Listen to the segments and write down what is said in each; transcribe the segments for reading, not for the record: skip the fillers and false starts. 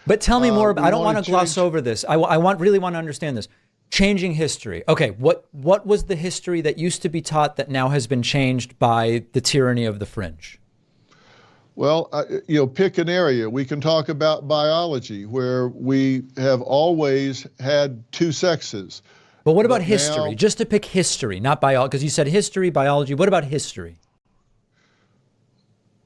But tell me more. I don't want to gloss change over this. Really want to understand this. Changing history. Okay, what was the history that used to be taught that now has been changed by the tyranny of the fringe? Well, pick an area. We can talk about biology, where we have always had two sexes. But what about But history? now, Just to pick history, not biology, because you said history, biology. What about history?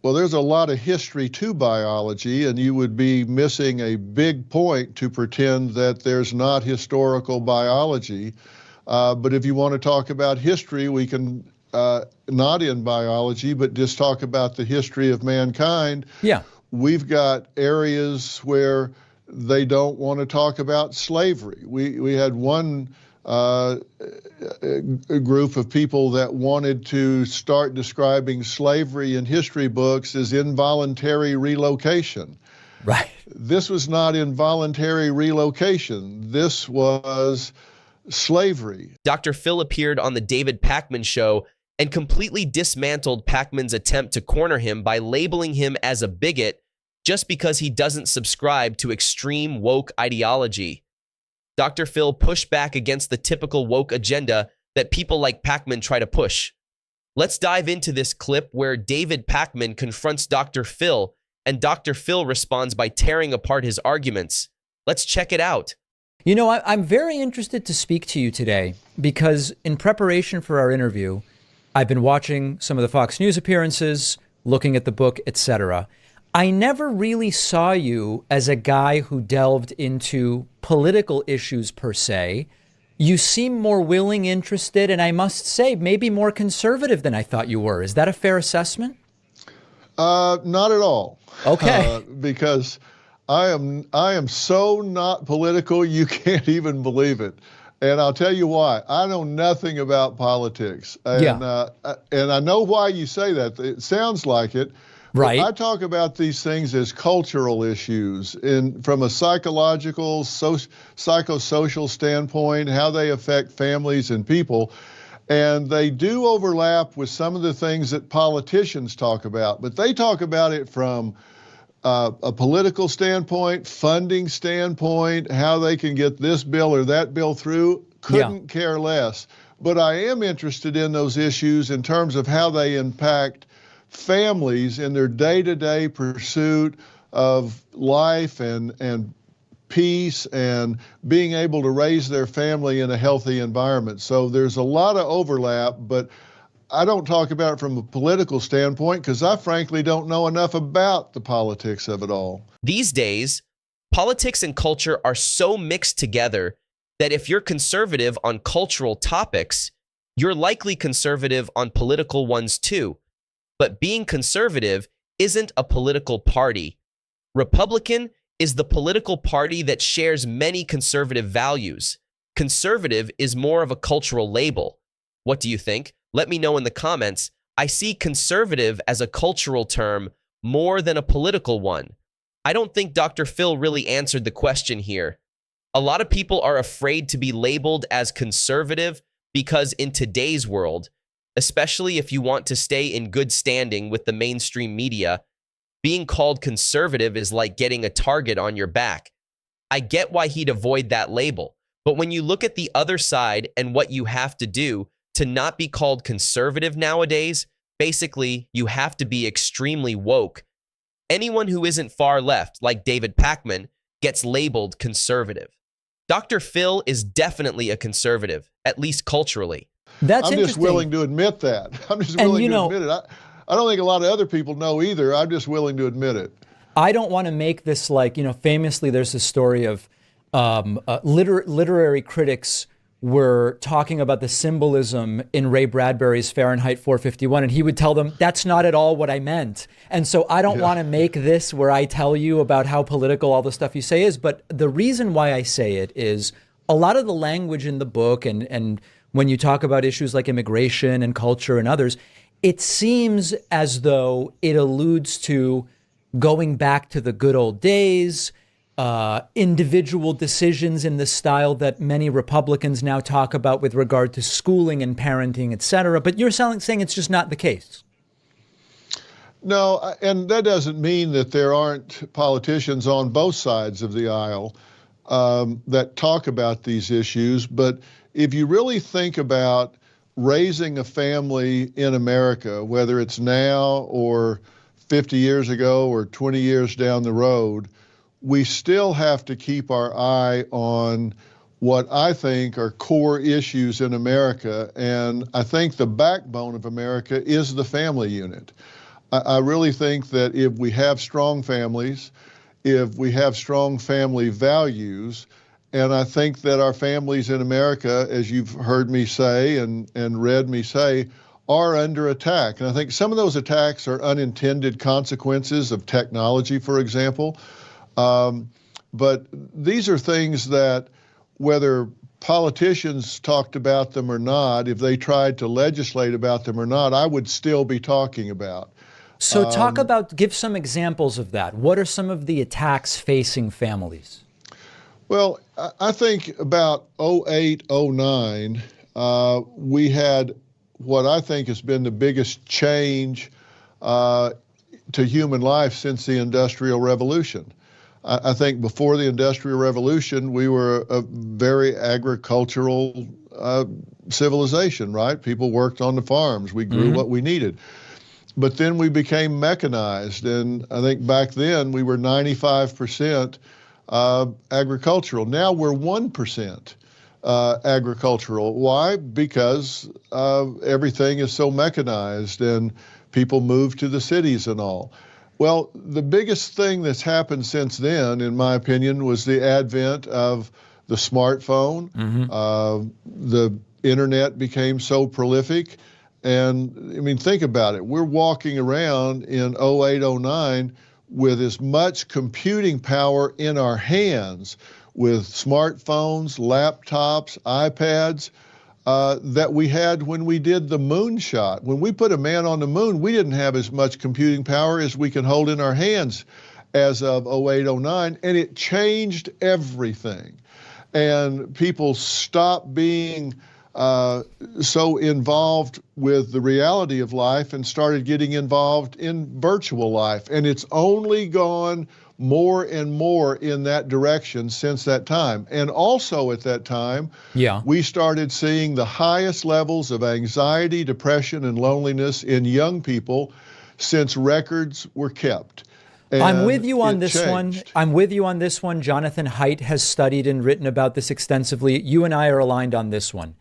well, there's a lot of history to biology, and you would be missing a big point to pretend that there's not historical biology. But if you want to talk about history, we can, not in biology, but just talk about the history of mankind. Yeah. We've got areas where they don't want to talk about slavery. We had one a group of people that wanted to start describing slavery in history books as involuntary relocation. Right. This was not involuntary relocation. This was slavery. Dr. Phil appeared on the David Pakman show and completely dismantled Pakman's attempt to corner him by labeling him as a bigot just because he doesn't subscribe to extreme woke ideology. Dr. Phil pushed back against the typical woke agenda that people like Pakman try to push. Let's dive into this clip where David Pakman confronts Dr. Phil, and Dr. Phil responds by tearing apart his arguments. Let's check it out. You know, I'm very interested to speak to you today because in preparation for our interview, I've been watching some of the Fox News appearances, looking at the book, etc. I never really saw you as a guy who delved into political issues per se. You seem more willing, interested, and I must say maybe more conservative than I thought you were. Is that a fair assessment? Not at all. Okay. Because I am so not political, you can't even believe it. And I'll tell you why. I know nothing about politics. And, and I know why you say that. It sounds like it. Right. I talk about these things as cultural issues from a psychological, psychosocial standpoint, how they affect families and people. And they do overlap with some of the things that politicians talk about, but they talk about it from a political standpoint, funding standpoint, how they can get this bill or that bill through. Couldn't care less. But I am interested in those issues in terms of how they impact families in their day-to-day pursuit of life and peace and being able to raise their family in a healthy environment. So there's a lot of overlap, but I don't talk about it from a political standpoint because I frankly don't know enough about the politics of it all. These days, politics and culture are so mixed together that if you're conservative on cultural topics, you're likely conservative on political ones too. But being conservative isn't a political party. Republican is the political party that shares many conservative values. Conservative is more of a cultural label. What do you think? Let me know in the comments. I see conservative as a cultural term more than a political one. I don't think Dr. Phil really answered the question here. A lot of people are afraid to be labeled as conservative because in today's world, especially if you want to stay in good standing with the mainstream media, being called conservative is like getting a target on your back. I get why he'd avoid that label, but when you look at the other side and what you have to do to not be called conservative nowadays, basically, you have to be extremely woke. Anyone who isn't far left, like David Pakman, gets labeled conservative. Dr. Phil is definitely a conservative, at least culturally. That's I'm just willing to admit that. I'm just willing to admit it. I don't think a lot of other people know either. I'm just willing to admit it. I don't want to make this like, famously there's this story of literary critics were talking about the symbolism in Ray Bradbury's Fahrenheit 451, and he would tell them, that's not at all what I meant. And so I don't want to make this where I tell you about how political all the stuff you say is, but the reason why I say it is a lot of the language in the book and when you talk about issues like immigration and culture and others, it seems as though it alludes to going back to the good old days, individual decisions in the style that many Republicans now talk about with regard to schooling and parenting, et cetera. But you're saying it's just not the case. No, and that doesn't mean that there aren't politicians on both sides of the aisle that talk about these issues. But if you really think about raising a family in America, whether it's now or 50 years ago or 20 years down the road, we still have to keep our eye on what I think are core issues in America. And I think the backbone of America is the family unit. I really think that if we have strong families, if we have strong family values, and I think that our families in America, as you've heard me say and read me say, are under attack. And I think some of those attacks are unintended consequences of technology, for example. But these are things that, whether politicians talked about them or not, if they tried to legislate about them or not, I would still be talking about. So give some examples of that. What are some of the attacks facing families? Well, I think about 08, 09, we had what I think has been the biggest change to human life since the Industrial Revolution. I think before the Industrial Revolution, we were a very agricultural civilization, right? People worked on the farms. We grew what we needed. But then we became mechanized, and I think back then we were 95% agricultural. Now we're 1% agricultural. Why? Because everything is so mechanized and people move to the cities and all. Well, the biggest thing that's happened since then, in my opinion, was the advent of the smartphone. The internet became so prolific. And I mean, think about it. We're walking around in 08, 09 with as much computing power in our hands with smartphones, laptops, iPads that we had when we did the moon shot. When we put a man on the moon, we didn't have as much computing power as we can hold in our hands as of 08, 09, and it changed everything. And people stopped being so involved with the reality of life and started getting involved in virtual life. And it's only gone more and more in that direction since that time. And also at that time, we started seeing the highest levels of anxiety, depression, and loneliness in young people since records were kept. And I'm with you on this changed. one. I'm with you on this one. Jonathan Haidt has studied and written about this extensively. You and I are aligned on this one.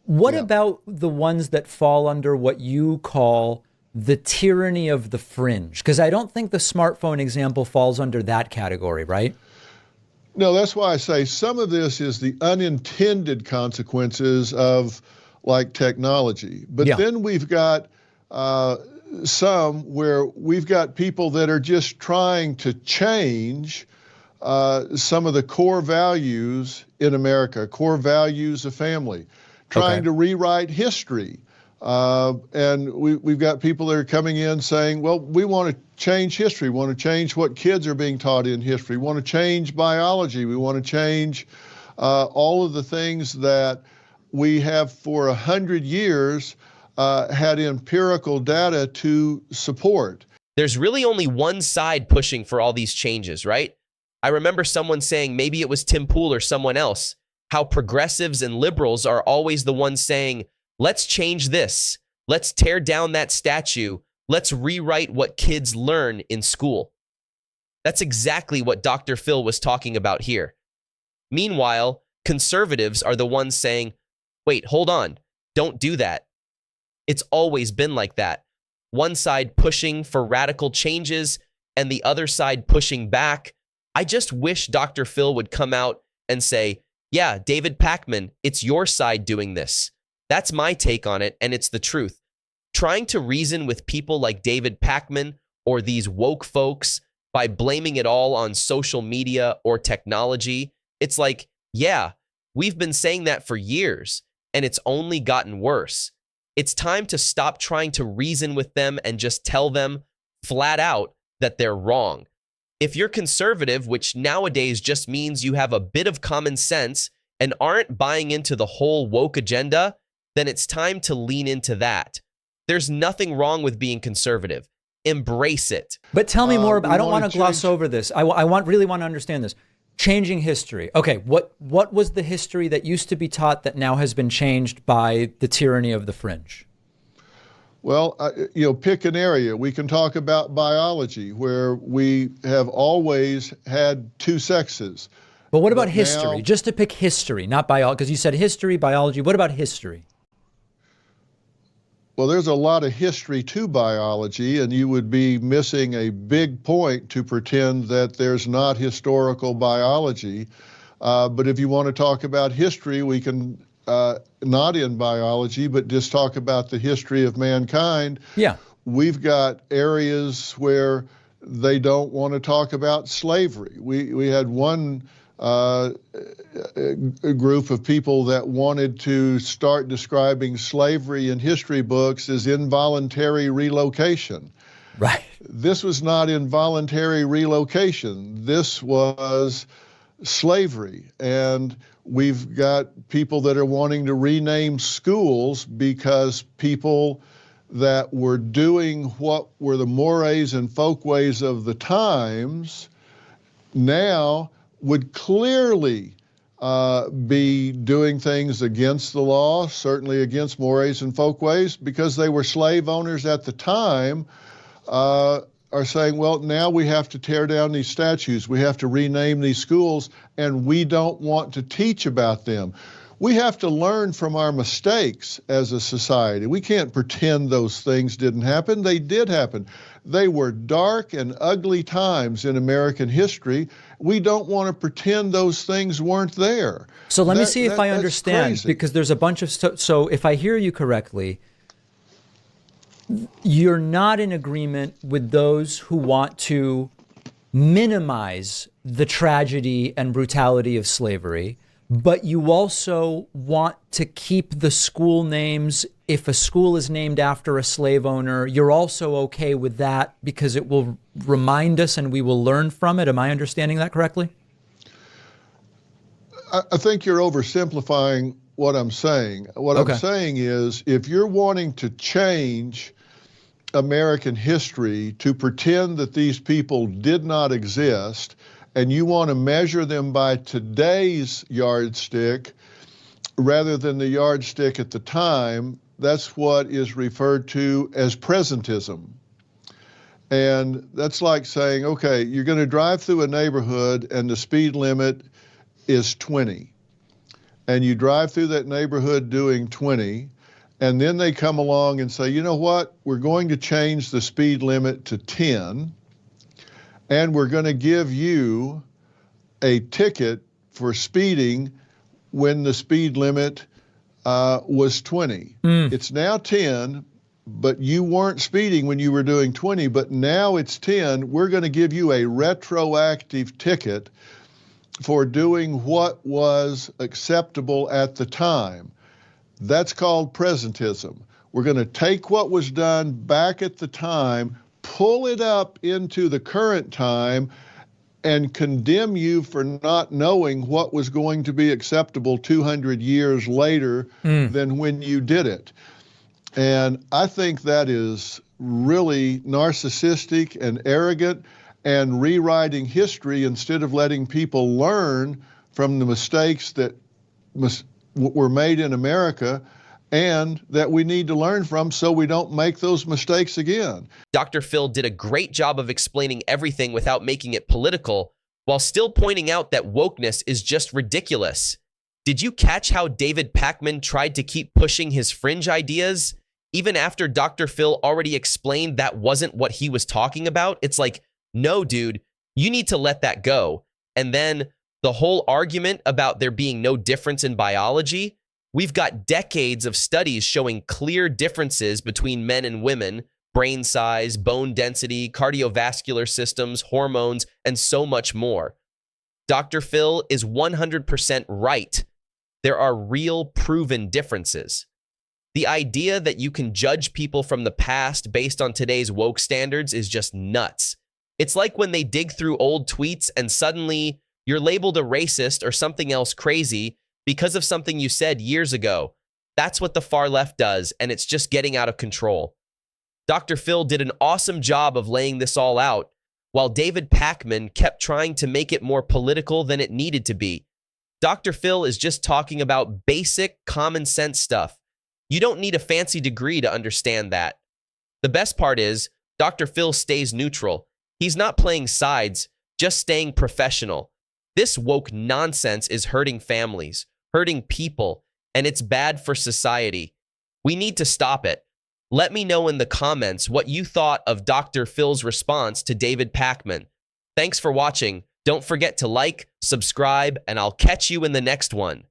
What about the ones that fall under what you call the tyranny of the fringe? Because I don't think the smartphone example falls under that category, right? No, that's why I say some of this is the unintended consequences of like technology. But then we've got some where we've got people that are just trying to change some of the core values in America, core values of family, trying to rewrite history. And we've got people that are coming in saying, well, we want to change history, we want to change what kids are being taught in history, we want to change biology, we want to change all of the things that we have for 100 years had empirical data to support. There's really only one side pushing for all these changes, right? I remember someone saying, maybe it was Tim Pool or someone else, how progressives and liberals are always the ones saying, let's change this. Let's tear down that statue. Let's rewrite what kids learn in school. That's exactly what Dr. Phil was talking about here. Meanwhile, conservatives are the ones saying, wait, hold on, don't do that. It's always been like that. One side pushing for radical changes and the other side pushing back. I just wish Dr. Phil would come out and say, yeah, David Pakman, it's your side doing this. That's my take on it, and it's the truth. Trying to reason with people like David Pakman or these woke folks by blaming it all on social media or technology, it's like, yeah, we've been saying that for years, and it's only gotten worse. It's time to stop trying to reason with them and just tell them flat out that they're wrong. If you're conservative, which nowadays just means you have a bit of common sense and aren't buying into the whole woke agenda, then it's time to lean into that. There's nothing wrong with being conservative. embrace it. But tell me more. I don't want to gloss change- over this. I really want to understand this. Changing history. Okay, what was the history that used to be taught that now has been changed by the tyranny of the fringe? Well, pick an area. We can talk about biology, where we have always had two sexes. But what about But history? now- Just to pick history, not biology, because you said history, biology. What about history? Well, there's a lot of history to biology, and you would be missing a big point to pretend that there's not historical biology. But if you want to talk about history, we can, not in biology, but just talk about the history of mankind. Yeah. We've got areas where they don't want to talk about slavery. We had one a group of people that wanted to start describing slavery in history books as involuntary relocation. Right. This was not involuntary relocation. This was slavery. And we've got people that are wanting to rename schools because people that were doing what were the mores and folkways of the times now would clearly be doing things against the law, certainly against mores and folkways, because they were slave owners at the time, are saying, well, now we have to tear down these statues, we have to rename these schools, and we don't want to teach about them. We have to learn from our mistakes as a society. We can't pretend those things didn't happen. They did happen. They were dark and ugly times in American history. We don't want to pretend those things weren't there. So let me see if I understand, crazy. because there's a bunch of stuff. So if I hear you correctly, you're not in agreement with those who want to minimize the tragedy and brutality of slavery, but you also want to keep the school names. If a school is named after a slave owner, you're also okay with that because it will remind us and we will learn from it. Am I understanding that correctly? I think you're oversimplifying what I'm saying. What Okay. I'm saying is, if you're wanting to change American history to pretend that these people did not exist, and you want to measure them by today's yardstick rather than the yardstick at the time, that's what is referred to as presentism. And that's like saying, okay, you're going to drive through a neighborhood and the speed limit is 20. And you drive through that neighborhood doing 20, and then they come along and say, you know what, we're going to change the speed limit to 10, and we're going to give you a ticket for speeding when the speed limit was 20. It's now 10, but you weren't speeding when you were doing 20, but now it's 10. We're going to give you a retroactive ticket for doing what was acceptable at the time. That's called presentism. We're going to take what was done back at the time, pull it up into the current time, and condemn you for not knowing what was going to be acceptable 200 years later than when you did it. And I think that is really narcissistic and arrogant and rewriting history instead of letting people learn from the mistakes that were made in America and that we need to learn from so we don't make those mistakes again. Dr. Phil did a great job of explaining everything without making it political, while still pointing out that wokeness is just ridiculous. Did you catch how David Pakman tried to keep pushing his fringe ideas, even after Dr. Phil already explained that wasn't what he was talking about? It's like, no, dude, you need to let that go. And then the whole argument about there being no difference in biology, we've got decades of studies showing clear differences between men and women, brain size, bone density, cardiovascular systems, hormones, and so much more. Dr. Phil is 100% right. There are real proven differences. The idea that you can judge people from the past based on today's woke standards is just nuts. It's like when they dig through old tweets and suddenly you're labeled a racist or something else crazy because of something you said years ago. That's what the far left does, and it's just getting out of control. Dr. Phil did an awesome job of laying this all out, while David Pakman kept trying to make it more political than it needed to be. Dr. Phil is just talking about basic common sense stuff. You don't need a fancy degree to understand that. The best part is, Dr. Phil stays neutral. He's not playing sides, just staying professional. This woke nonsense is hurting families, hurting people, and it's bad for society. We need to stop it. Let me know in the comments what you thought of Dr. Phil's response to David Pakman. Thanks for watching. Don't forget to like, subscribe, and I'll catch you in the next one.